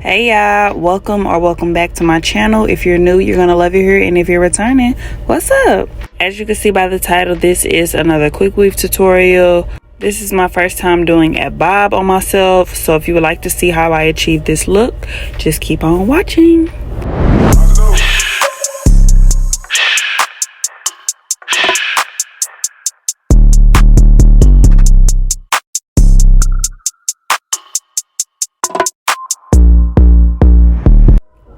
Hey y'all, welcome back to my channel. If you're new, you're gonna love it here, and if you're returning, what's up? As you can see by the title, this is another quick weave tutorial. This is my first time doing a bob on myself, so if you would like to see how I achieve this look, just keep on watching.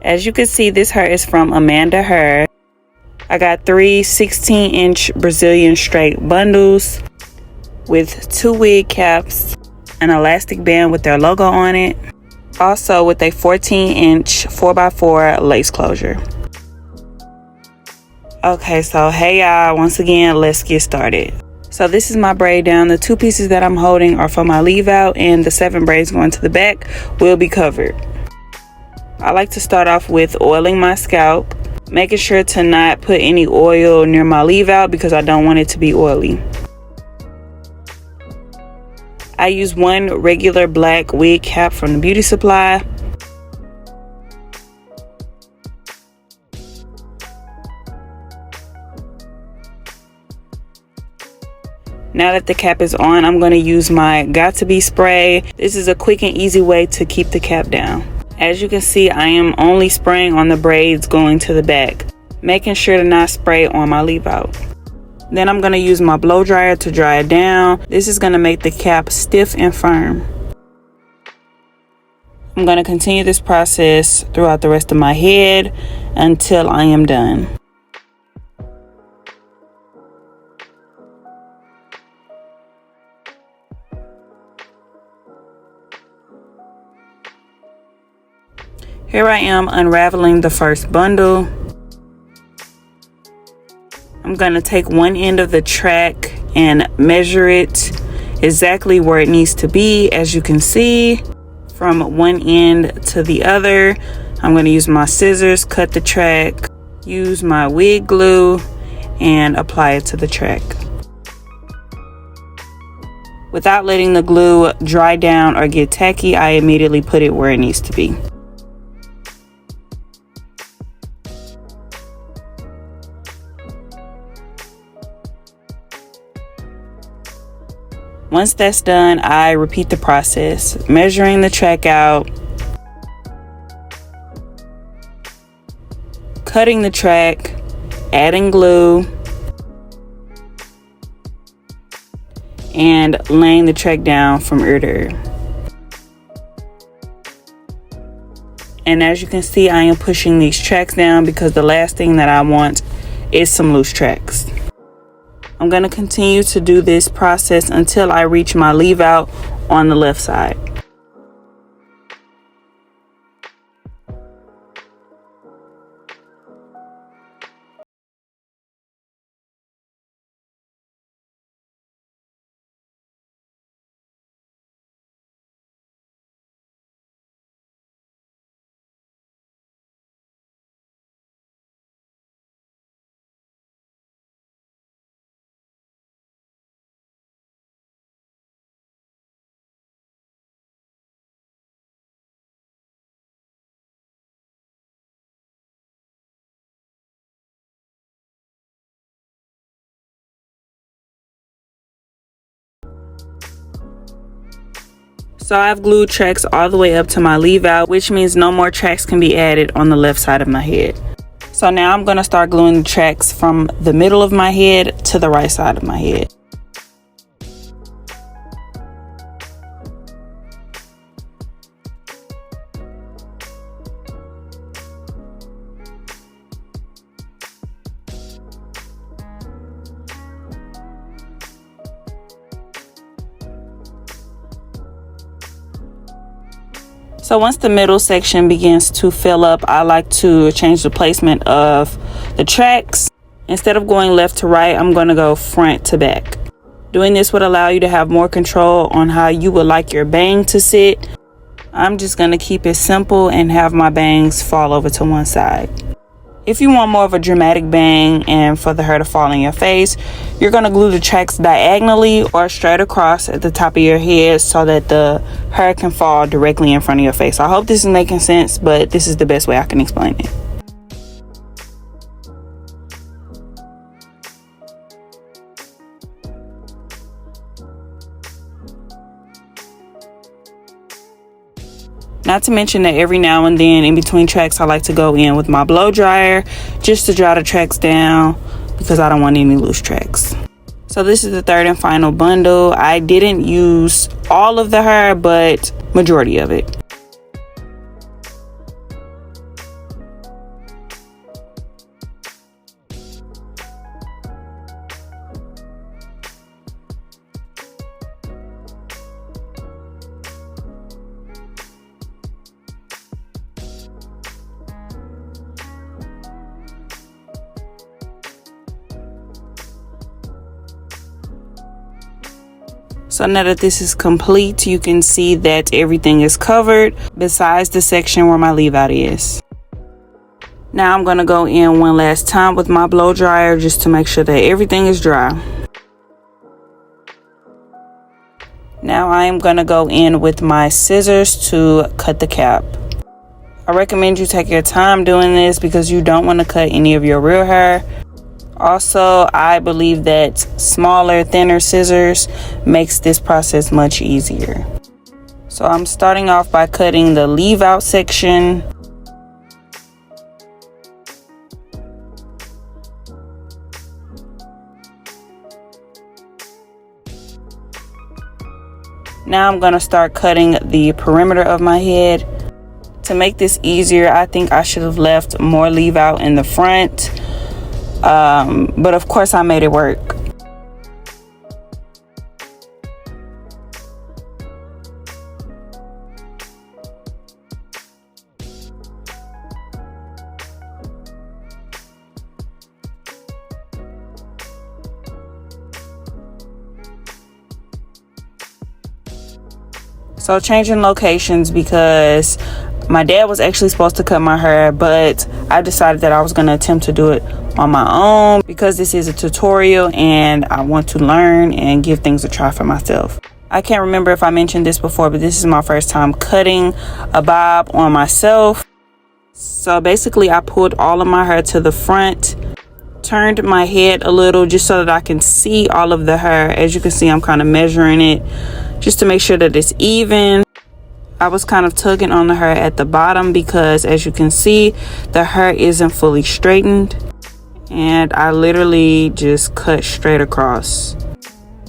As you can see, this hair is from Amanda Hair. I got three 16-inch Brazilian straight bundles with 2 wig caps, an elastic band with their logo on it, also with a 14-inch 4x4 lace closure. Okay, so hey y'all, once again, let's get started. So this is my braid down. The 2 pieces that I'm holding are for my leave out, and the 7 braids going to the back will be covered. I like to start off with oiling my scalp, making sure to not put any oil near my leave out because I don't want it to be oily. I use 1 regular black wig cap from the beauty supply. Now that the cap is on, I'm going to use my Got To Be spray. This is a quick and easy way to keep the cap down. As you can see, I am only spraying on the braids going to the back, making sure to not spray on my leave out. Then I'm going to use my blow dryer to dry it down. This is going to make the cap stiff and firm. I'm going to continue this process throughout the rest of my head until I am done. Here I am unraveling the first bundle. I'm going to take one end of the track and measure it exactly where it needs to be. As you can see, from one end to the other, I'm going to use my scissors, cut the track, use my wig glue, and apply it to the track. Without letting the glue dry down or get tacky, I immediately put it where it needs to be. Once that's done, I repeat the process, measuring the track out, cutting the track, adding glue, and laying the track down from ear to ear. And as you can see, I am pushing these tracks down because the last thing that I want is some loose tracks. I'm going to continue to do this process until I reach my leave out on the left side. So I've glued tracks all the way up to my leave out, which means no more tracks can be added on the left side of my head. So now I'm going to start gluing the tracks from the middle of my head to the right side of my head. So once the middle section begins to fill up, I like to change the placement of the tracks. Instead of going left to right, I'm going to go front to back. Doing this would allow you to have more control on how you would like your bang to sit. I'm just going to keep it simple and have my bangs fall over to one side. If you want more of a dramatic bang and for the hair to fall in your face, you're going to glue the tracks diagonally or straight across at the top of your head so that the hair can fall directly in front of your face. I hope this is making sense, but this is the best way I can explain it. Not to mention that every now and then in between tracks, I like to go in with my blow dryer just to dry the tracks down because I don't want any loose tracks. So this is the third and final bundle. I didn't use all of the hair, but majority of it. So now that this is complete, you can see that everything is covered besides the section where my leave out is. Now I'm going to go in one last time with my blow dryer just to make sure that everything is dry. Now I am going to go in with my scissors to cut the cap. I recommend you take your time doing this because you don't want to cut any of your real hair. Also, I believe that smaller, thinner scissors makes this process much easier. So I'm starting off by cutting the leave out section. Now I'm going to start cutting the perimeter of my head. To make this easier, I think I should have left more leave out in the front. But of course I made it work. So changing locations because my dad was actually supposed to cut my hair, but I decided that I was going to attempt to do it on my own because this is a tutorial and I want to learn and give things a try for myself. I can't remember if I mentioned this before, but this is my first time cutting a bob on myself. So basically I pulled all of my hair to the front, turned my head a little just so that I can see all of the hair. As you can see, I'm kind of measuring it just to make sure that it's even. I was kind of tugging on the hair at the bottom because as you can see, the hair isn't fully straightened. And I literally just cut straight across.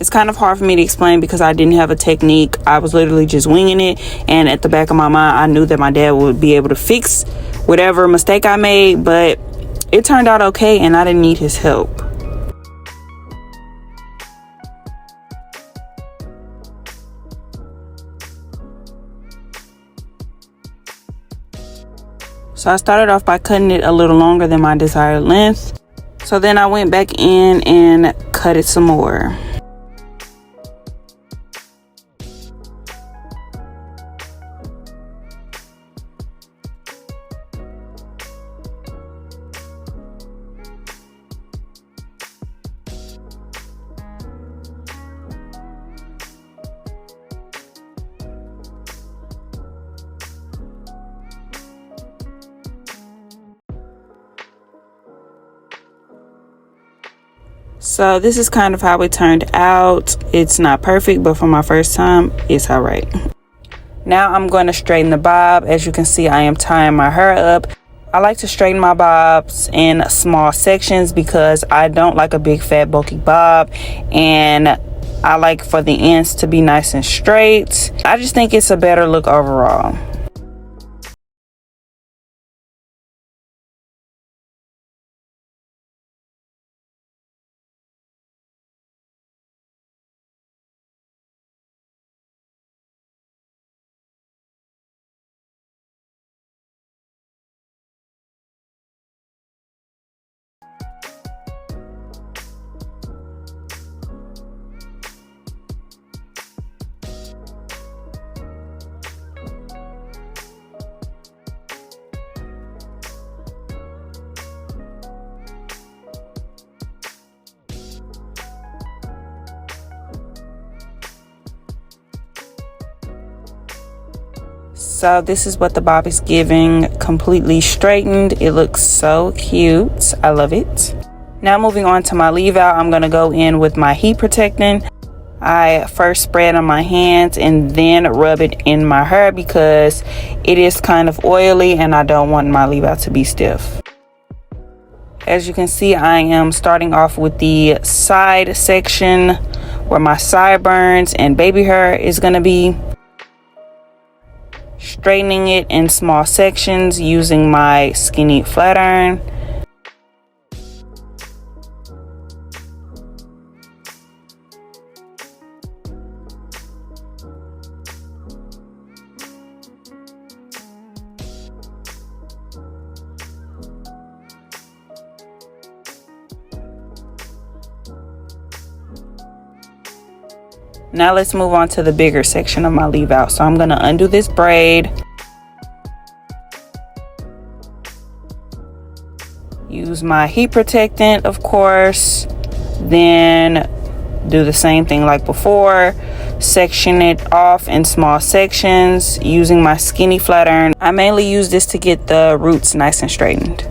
It's kind of hard for me to explain because I didn't have a technique. I was literally just winging it. And at the back of my mind, I knew that my dad would be able to fix whatever mistake I made. But it turned out okay and I didn't need his help. So I started off by cutting it a little longer than my desired length. So then I went back in and cut it some more. So this is kind of how it turned out. It's not perfect, but for my first time, it's all right. Now I'm going to straighten the bob. As you can see, I am tying my hair up. I like to straighten my bobs in small sections because I don't like a big fat bulky bob, and I like for the ends to be nice and straight. I just think it's a better look overall. So this is what the bob is giving, completely straightened. It looks so cute. I love it. Now moving on to my leave out, I'm going to go in with my heat protectant. I first spread on my hands and then rub it in my hair because it is kind of oily and I don't want my leave out to be stiff. As you can see, I am starting off with the side section where my sideburns and baby hair is going to be. Straightening it in small sections using my skinny flat iron. Now let's move on to the bigger section of my leave out. So I'm going to undo this braid. Use my heat protectant, of course. Then do the same thing like before. Section it off in small sections using my skinny flat iron. I mainly use this to get the roots nice and straightened.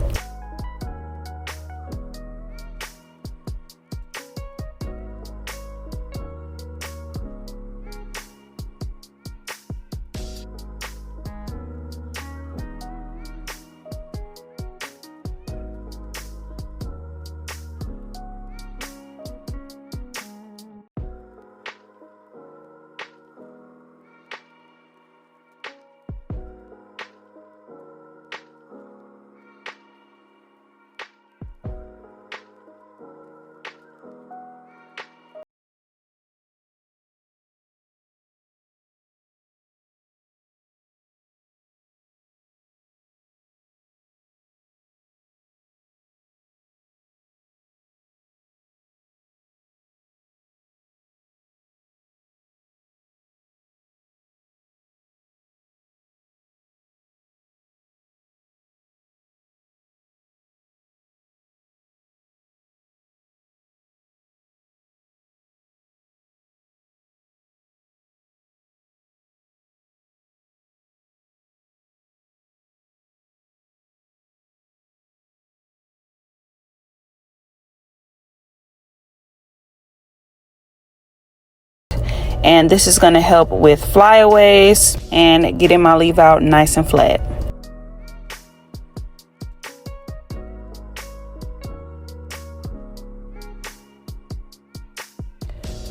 And this is going to help with flyaways and getting my leave out nice and flat.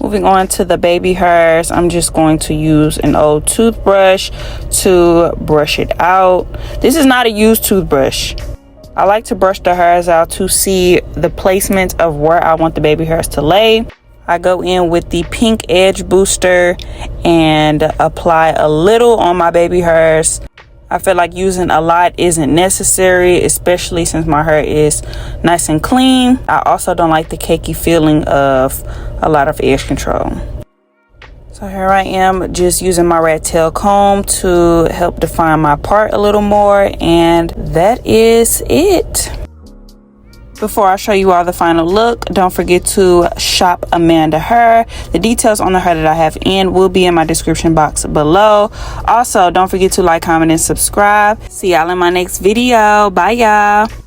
Moving on to the baby hairs, I'm just going to use an old toothbrush to brush it out. This is not a used toothbrush. I like to brush the hairs out to see the placement of where I want the baby hairs to lay. I go in with the pink edge booster and apply a little on my baby hairs. I feel like using a lot isn't necessary, especially since my hair is nice and clean. I also don't like the cakey feeling of a lot of edge control. So here I am just using my rat tail comb to help define my part a little more, and that is it. Before I show you all the final look, don't forget to shop Amanda Hair. The details on the hair that I have in will be in my description box below. Also, don't forget to like, comment, and subscribe. See y'all in my next video. Bye, y'all.